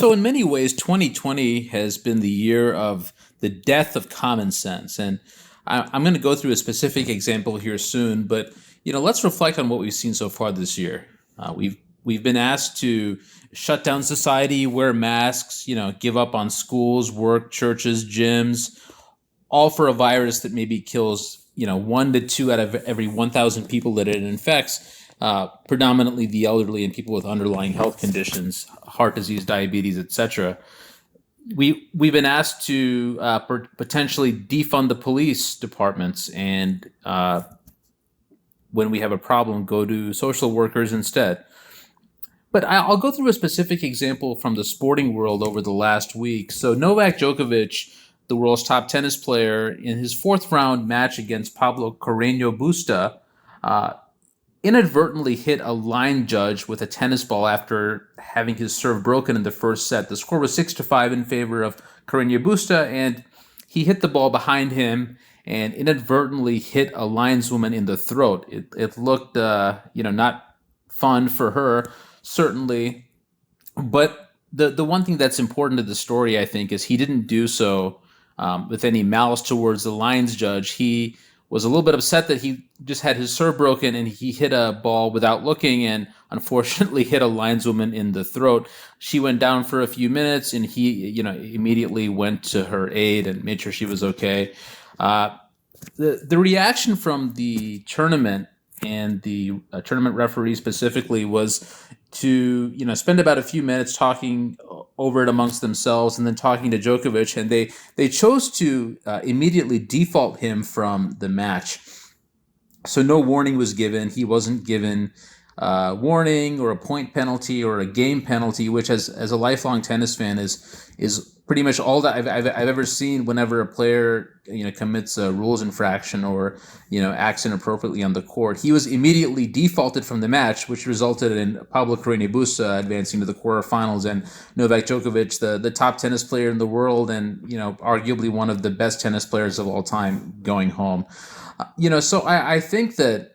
So, in many ways, 2020 has been the year of the death of common sense. And I'm going to go through a specific example here soon, but let's reflect on what we've seen so far this year. We've been asked to shut down society, wear masks, give up on schools, work, churches, gyms, all for a virus that maybe kills 1 to 2 out of every 1,000 people that it infects. Predominantly the elderly and people with underlying health conditions, heart disease, diabetes, etc. We've been asked to potentially defund the police departments, and when we have a problem, go to social workers instead. But I'll go through a specific example from the sporting world over the last week. So Novak Djokovic, the world's top tennis player, in his fourth round match against Pablo Carreño Busta, inadvertently hit a line judge with a tennis ball after having his serve broken in the first set. The score was 6-5 in favor of Carreño Busta, and he hit the ball behind him and inadvertently hit a lineswoman in the throat. It looked, not fun for her, certainly. But the one thing that's important to the story, I think, is he didn't do so with any malice towards the lines judge. He was a little bit upset that he just had his serve broken and he hit a ball without looking and unfortunately hit a lineswoman in the throat. She went down for a few minutes and he, immediately went to her aid and made sure she was okay. The reaction from the tournament and the tournament referee specifically was to spend about a few minutes talking over it amongst themselves and then talking to Djokovic, and they chose to immediately default him from the match. So no warning was given. He wasn't given warning or a point penalty or a game penalty, which as a lifelong tennis fan is pretty much all that I've ever seen whenever a player commits a rules infraction or acts inappropriately on the court. He was immediately defaulted from the match, which resulted in Pablo Carreño Busta advancing to the quarterfinals and Novak Djokovic, the top tennis player in the world and arguably one of the best tennis players of all time, going home. So I think that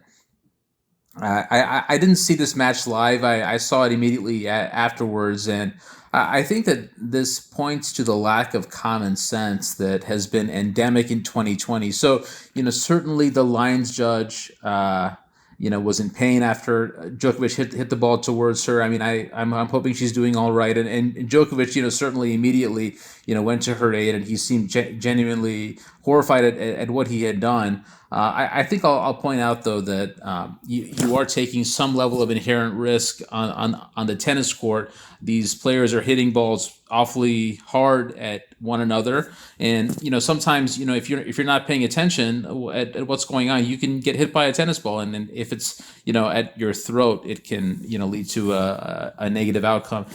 I didn't see this match live. I saw it immediately afterwards, and I think that this points to the lack of common sense that has been endemic in 2020. So, certainly the lines judge, was in pain after Djokovic hit the ball towards her. I mean, I'm hoping she's doing all right. And Djokovic, certainly immediately, went to her aid, and he seemed genuinely horrified at what he had done. I think I'll point out, though, that you are taking some level of inherent risk on the tennis court. These players are hitting balls awfully hard at one another, and sometimes if you're not paying attention at what's going on, you can get hit by a tennis ball, and then if it's at your throat, it can lead to a negative outcome.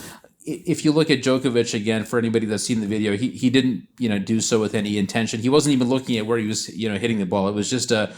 If you look at Djokovic again, for anybody that's seen the video, he didn't do so with any intention. He wasn't even looking at where he was hitting the ball. It was just a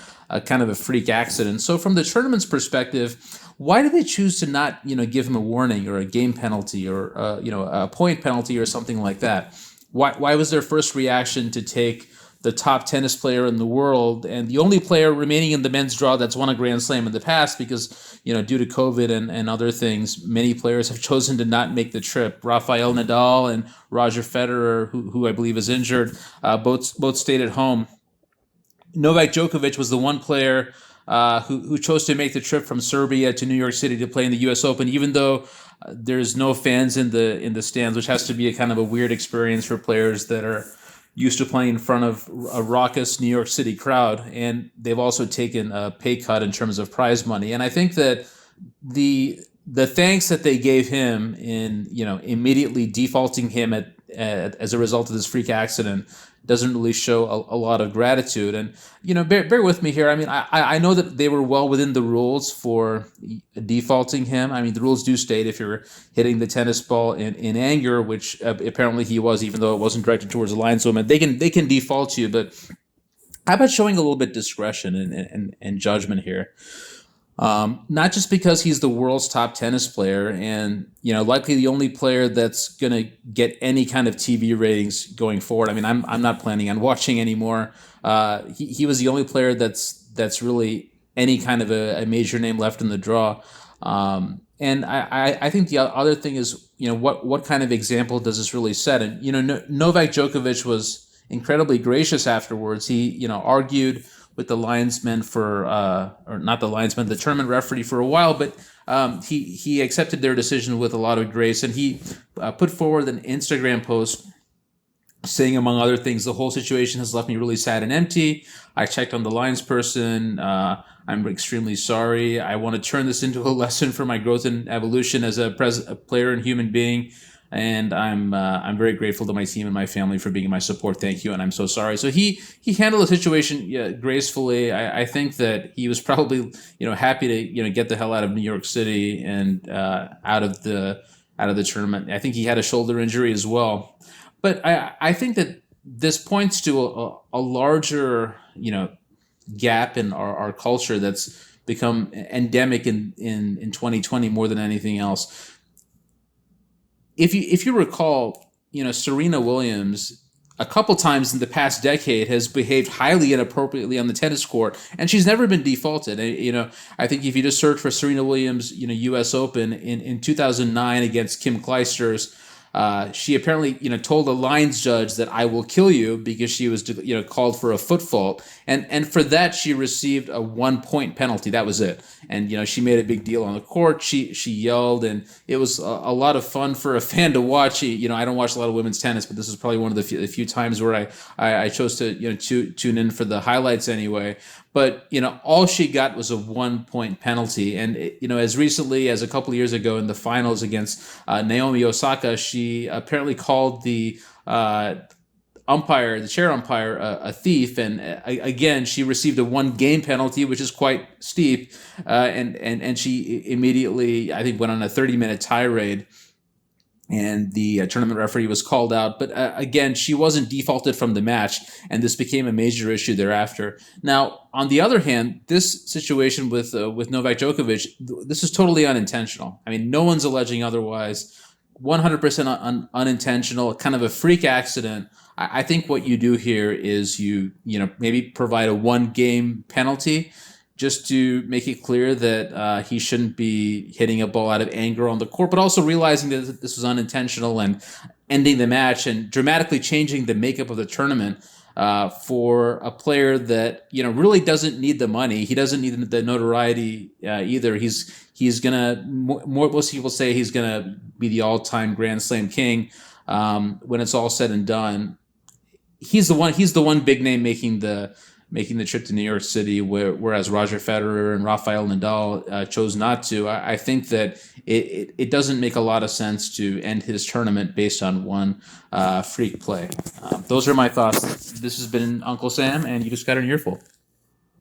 kind of a freak accident. So from the tournament's perspective, why did they choose to not give him a warning or a game penalty or a point penalty or something like that? Why was their first reaction to take the top tennis player in the world and the only player remaining in the men's draw that's won a Grand Slam in the past, because due to COVID and other things, many players have chosen to not make the trip. Rafael Nadal and Roger Federer, who I believe is injured, both stayed at home. Novak Djokovic was the one player who chose to make the trip from Serbia to New York City to play in the U.S. Open, even though there's no fans in the stands, which has to be a kind of a weird experience for players that are used to playing in front of a raucous New York City crowd. And they've also taken a pay cut in terms of prize money. And I think that the thanks that they gave him in immediately defaulting him as a result of this freak accident doesn't really show a lot of gratitude. And bear with me here. I mean, I know that they were well within the rules for defaulting him. I mean, the rules do state if you're hitting the tennis ball in anger, which apparently he was, even though it wasn't directed towards the lineswoman, they can default you. But how about showing a little bit discretion and judgment here? Not just because he's the world's top tennis player and, likely the only player that's going to get any kind of TV ratings going forward. I mean, I'm not planning on watching anymore. He was the only player that's really any kind of a major name left in the draw. And I think the other thing is, what kind of example does this really set? And Novak Djokovic was incredibly gracious afterwards. He argued with the linesman or not the linesman, the tournament referee for a while, but he accepted their decision with a lot of grace, and he put forward an Instagram post saying, among other things, the whole situation has left me really sad and empty. I checked on the lines person. I'm extremely sorry. I want to turn this into a lesson for my growth and evolution as a player and human being. And I'm very grateful to my team and my family for being my support. Thank you, and I'm so sorry. So he handled the situation gracefully. I think that he was probably happy to get the hell out of New York City and out of the tournament. I think he had a shoulder injury as well. But I think that this points to a larger, gap in our culture that's become endemic in 2020 more than anything else. If you recall, Serena Williams a couple times in the past decade has behaved highly inappropriately on the tennis court, and she's never been defaulted. I think if you just search for Serena Williams, U.S. Open in 2009 against Kim Clijsters, she apparently, told a lines judge that I will kill you because she was, called for a foot fault. And for that, she received a 1-point penalty. That was it. And, she made a big deal on the court. She yelled, and it was a lot of fun for a fan to watch. I don't watch a lot of women's tennis, but this is probably one of the few times where I chose to, tune in for the highlights anyway. But, all she got was a 1-point penalty. And, as recently as a couple of years ago in the finals against Naomi Osaka, she apparently called the chair umpire, a thief. And again, she received a 1-game penalty, which is quite steep. And she immediately, I think, went on a 30-minute tirade. And the tournament referee was called out. But again, she wasn't defaulted from the match, and this became a major issue thereafter. Now, on the other hand, this situation with Novak Djokovic, this is totally unintentional. I mean, no one's alleging otherwise. 100% unintentional, kind of a freak accident. I think what you do here is you maybe provide a 1-game penalty, just to make it clear that he shouldn't be hitting a ball out of anger on the court, but also realizing that this was unintentional and ending the match and dramatically changing the makeup of the tournament for a player that really doesn't need the money. He doesn't need the notoriety either. He's gonna most people say he's gonna be the all-time Grand Slam king when it's all said and done. He's the one big name making the trip to New York City, whereas Roger Federer and Rafael Nadal chose not to. I think that it doesn't make a lot of sense to end his tournament based on one freak play. Those are my thoughts. This has been Uncle Sam, and you just got an earful.